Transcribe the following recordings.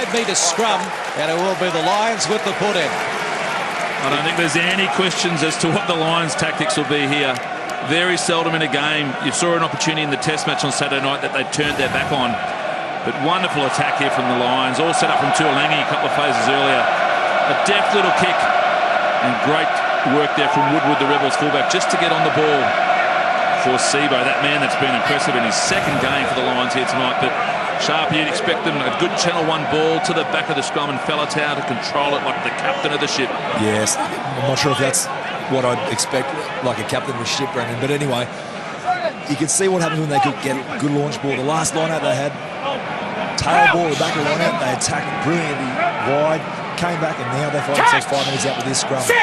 5-metre scrum, and it will be the Lions with the put-in. I don't think there's any questions as to what the Lions' tactics will be here. Very seldom in a game you saw an opportunity in the Test match on Saturday night that they turned their back on. But wonderful attack here from the Lions, all set up from Tuolangi a couple of phases earlier. A deft little kick and great work there from Woodward, the Rebels fullback, just to get on the ball for Sebo, that man that's been impressive in his second game for the Lions here tonight. But sharp, you'd expect them a good channel 1 ball to the back of the scrum, and Faletau to control it like the captain of the ship. Yes, I'm not sure if that's what I'd expect, like a captain of a ship, Brendan. But anyway, you can see what happens when they could get a good launch ball. The last line out they had, tail ball at the back of the line out, they attacked brilliantly wide, came back, and now they find themselves 5 minutes out with this scrum. So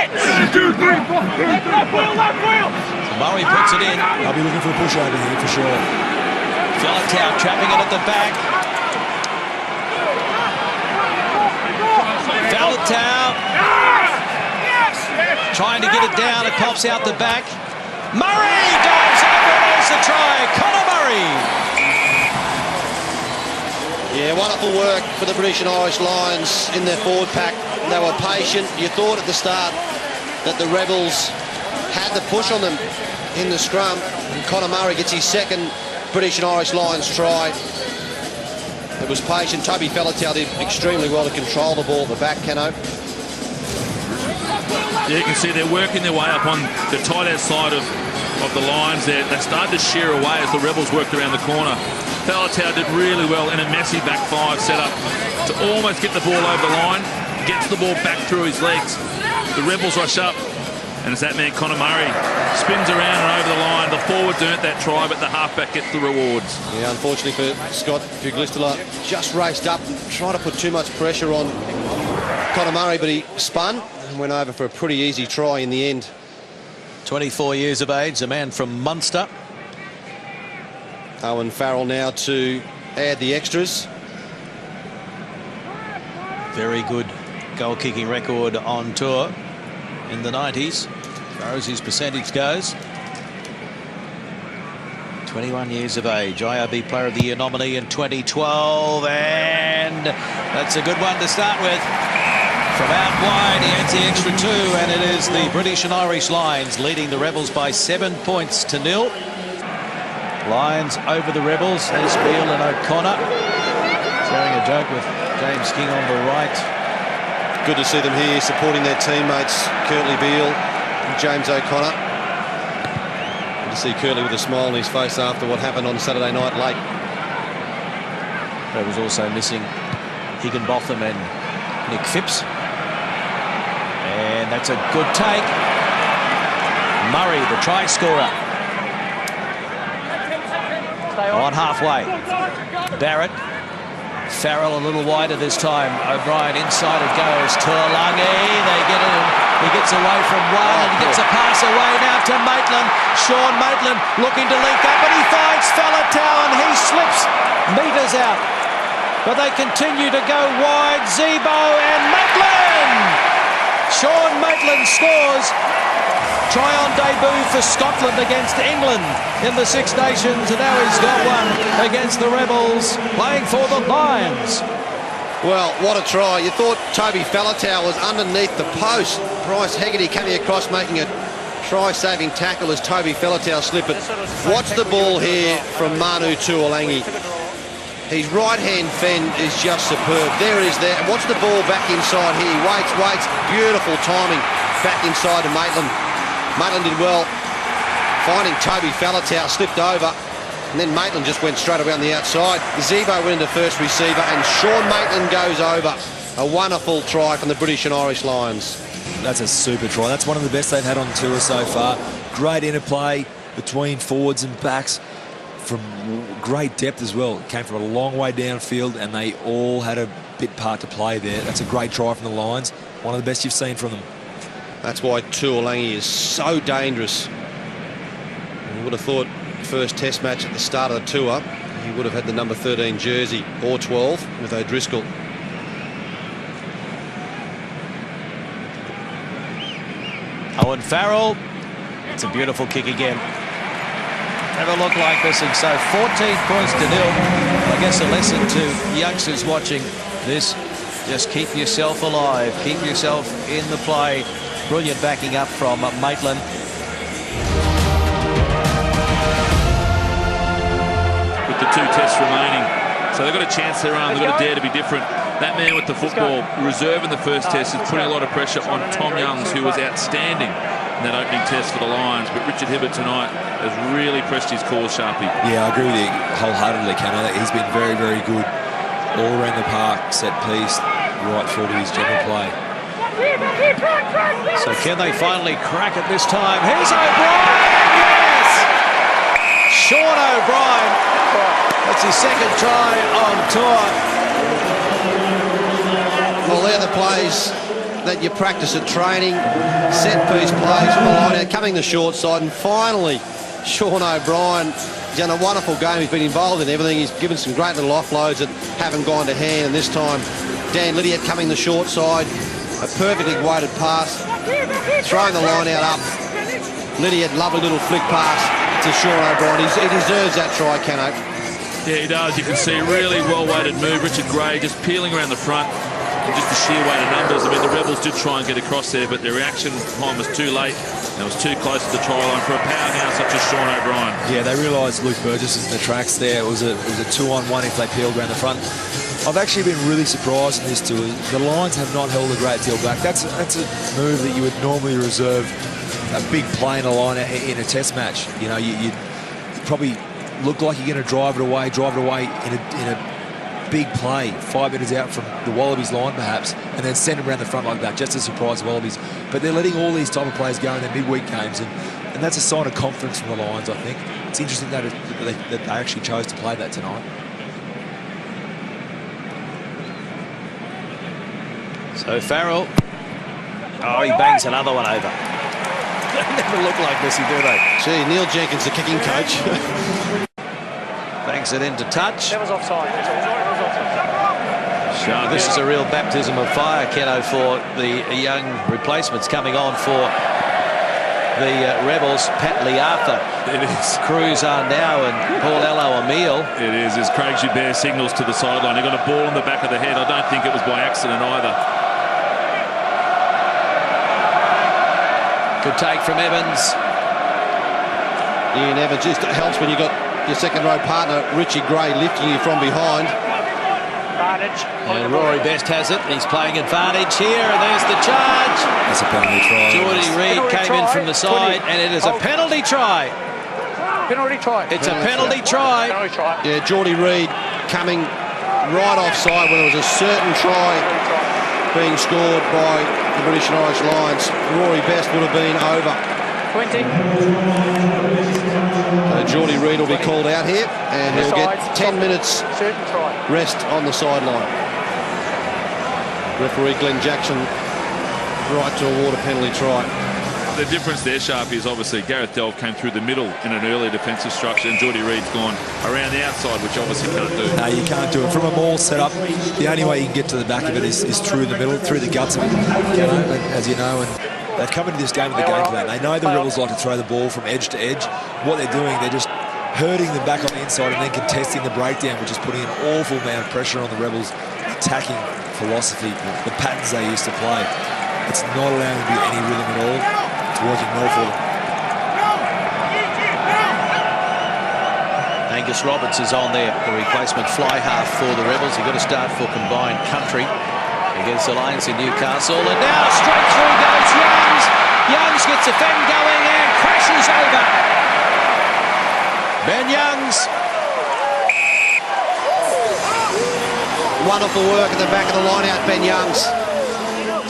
Murray puts it in. I'll be looking for a push over here for sure. Faletau trapping it at the back. Faletau trying to get it down. It pops out the back. Murray dives over and there's the try. Connor Murray. Yeah, wonderful work for the British and Irish Lions in their forward pack. They were patient. You thought at the start that the Rebels had the push on them in the scrum. And Connor Murray gets his second British and Irish Lions try. It was patient. Toby Faletau did extremely well to control the ball at the back, Cano. Yeah, you can see they're working their way up on the tight end side of the Lions there. They started to shear away as the Rebels worked around the corner. Faletau did really well in a messy back 5 setup to almost get the ball over the line, gets the ball back through his legs. The Rebels rush up, and it's that man Connor Murray spins around and over the line. The forwards earned that try, but the halfback gets the rewards. Yeah, unfortunately for Scott Puglistula, just raced up and tried to put too much pressure on Connor Murray, but he spun and went over for a pretty easy try in the end. 24 years of age, a man from Munster. Owen Farrell now to add the extras. Very good goal-kicking record on tour in the 90s, as far as his percentage goes. 21 years of age, IRB Player of the Year nominee in 2012, and that's a good one to start with. From out wide, he adds the extra 2, and it is the British and Irish Lions leading the Rebels by 7 points to 0. Lions over the Rebels as Beale and O'Connor sharing a joke with James King on the right. Good to see them here supporting their teammates, Curtly Beale and James O'Connor. Good to see Curtly with a smile on his face after what happened on Saturday night late. Rebels also missing Higginbotham and Nick Phipps. And that's a good take. Murray, the try scorer. On halfway. Barrett. Farrell a little wider this time. O'Brien inside it goes. Tuolangi. They get it. He gets away from one and he gets a pass away now to Maitland. Sean Maitland looking to link up and he finds Faletau and he slips metres out. But they continue to go wide. Zebo and Maitland. Sean Maitland scores. Try on debut for Scotland against England in the Six Nations, and now he's got one against the Rebels, playing for the Lions. Well, what a try. You thought Toby Faletau was underneath the post. Bryce Hegarty coming across, making a try-saving tackle as Toby Faletau slipped it. Watch the ball here from Manu Tuolangi. His right-hand fend is just superb. There it is there. And watch the ball back inside here. He waits. Beautiful timing back inside to Maitland. Maitland did well, finding Toby Faletau, slipped over, and then Maitland just went straight around the outside. Zebo went into first receiver, and Sean Maitland goes over. A wonderful try from the British and Irish Lions. That's a super try. That's one of the best they've had on tour so far. Great interplay between forwards and backs from great depth as well. It came from a long way downfield, and they all had a bit part to play there. That's a great try from the Lions. One of the best you've seen from them. That's why Tuolangi is so dangerous. You would have thought first test match at the start of the tour, he would have had the number 13 jersey or 12 with O'Driscoll. Owen Farrell. It's a beautiful kick again. Never looked like this, and so 14 points to 0. I guess a lesson to youngsters watching this Just keep yourself alive. Keep yourself in the play. Brilliant backing up from Maitland. With the 2 tests remaining. So they've got a chance their arm. They've got to dare to be different. That man with the football, reserving the first test, is putting a lot of pressure on Tom Youngs, who was outstanding in that opening test for the Lions. But Richard Hibbert tonight has really pressed his cause, Sharpie. Yeah, I agree with you wholeheartedly, Camo. He's been very, very good all around the park, set piece, right through to his general play. So can they finally crack it this time? Here's O'Brien! Yes! Sean O'Brien. That's his second try on tour. Well, they're the plays that you practice at training. Set piece plays from the line out, coming the short side, and finally Sean O'Brien. He's done a wonderful game. He's been involved in everything. He's given some great little offloads that haven't gone to hand, and this time Dan Lydiate coming the short side. A perfectly weighted pass, throwing the line out up. Lydiate, lovely little flick pass to Sean O'Brien. He deserves that try, Cano. Yeah, he does. You can see really well-weighted move. Richard Gray just peeling around the front. And just the sheer weight of numbers. I mean, the Rebels did try and get across there, but their reaction time was too late. And it was too close to the try line for a powerhouse such as Sean O'Brien. Yeah, they realised Luke Burgess was in the tracks there. It was a 2-on-1 if they peeled around the front. I've actually been really surprised in this tour. The Lions have not held a great deal back. That's a move that you would normally reserve a big play in a line in a test match. You know, you'd probably look like you're going to drive it away in a big play 5 metres out from the Wallabies line perhaps, and then send them around the front like that just to surprise the Wallabies. But they're letting all these type of players go in their midweek games, and that's a sign of confidence from the Lions, I think. It's interesting that they actually chose to play that tonight. So Farrell, oh, he bangs another one over. They never look like this, do they? Gee, Neil Jenkins, the kicking coach. Bangs it into touch. That was offside. This is a real baptism of fire, Keno, for the young replacements coming on for the Rebels. Pat Liartha. It is. Cruz are now and Paul Elo Emile. It is, as Craig Joubert signals to the sideline. He got a ball on the back of the head. I don't think it was by accident either. Good take from Evans. Ian Evans just helps when you've got your second row partner, Richie Gray, lifting you from behind. And Rory Best has it. He's playing advantage here, and there's the charge. That's a penalty try. Geordie Reid came in from the side, and it is a penalty try. Penalty try. It's a penalty try. Penalty try. Yeah, Geordie Reid coming right offside when there was a certain try being scored by the British and Irish Lions. Rory Best would have been over. 20. Geordie Reid will be called out here, and he'll get 10 minutes rest on the sideline. Referee Glenn Jackson right to award a penalty try. The difference there, Sharpie, is obviously Gareth Delve came through the middle in an earlier defensive structure, and Geordie Reid's gone around the outside, which obviously can't do. No, you can't do it. From a maul setup, the only way you can get to the back of it is through the middle, through the guts of it, as you know. And they've come into this game with a game plan. They know the Rebels like to throw the ball from edge to edge. What they're doing, they're just hurting them back on the inside and then contesting the breakdown, which is putting an awful amount of pressure on the Rebels' attacking philosophy, the patterns they used to play. It's not allowing them to get any rhythm at all. It's working well for them. Angus Roberts is on there, the replacement fly half for the Rebels. You've got to start for combined country against the Lions in Newcastle. And now straight through goes Youngs. Youngs gets a fend going and crashes over. Ben Youngs. Wonderful work at the back of the line out, Ben Youngs.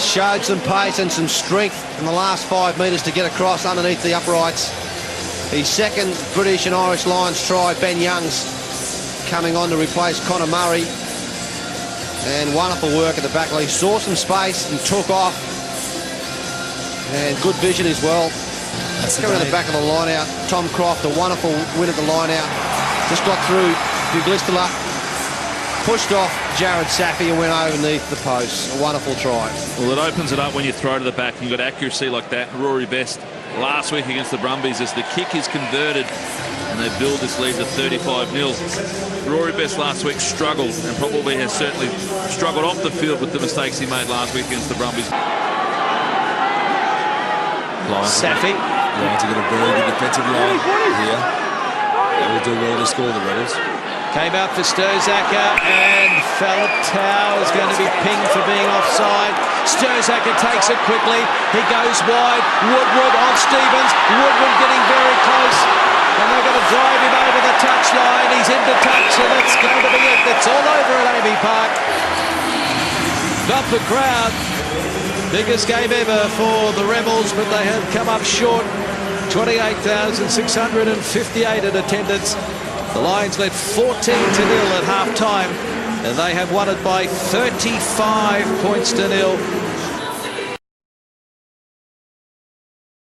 Showed some pace and some strength in the last 5 metres to get across underneath the uprights. His second British and Irish Lions try, Ben Youngs coming on to replace Connor Murray. And wonderful work at the back. He saw some space and took off. And good vision as well. Coming at the back of the line out. Tom Croft, a wonderful win at the line out. Just got through Buglistula, pushed off Jared Saffy and went underneath the post. A wonderful try. Well, it opens it up when you throw to the back and you've got accuracy like that. Rory Best last week against the Brumbies, as the kick is converted, and they build this lead to 35-0. Rory Best last week struggled, and probably has certainly struggled off the field with the mistakes he made last week against the Brumbies. Safi. Lions have got a very good defensive line here. They will do well to score, the Rebels. Came out for Sturzaker, and Faletau is going to be pinged for being offside. Sturzaker takes it quickly. He goes wide. Woodward on Stevens. Woodward getting very close. And they're going to drive him over the touchline. He's into touch, and that's going to be it. It's all over at Amy Park. Bumper crowd. Biggest game ever for the Rebels, but they have come up short. 28,658 in attendance. The Lions led 14-0 at half-time, and they have won it by 35 points to nil.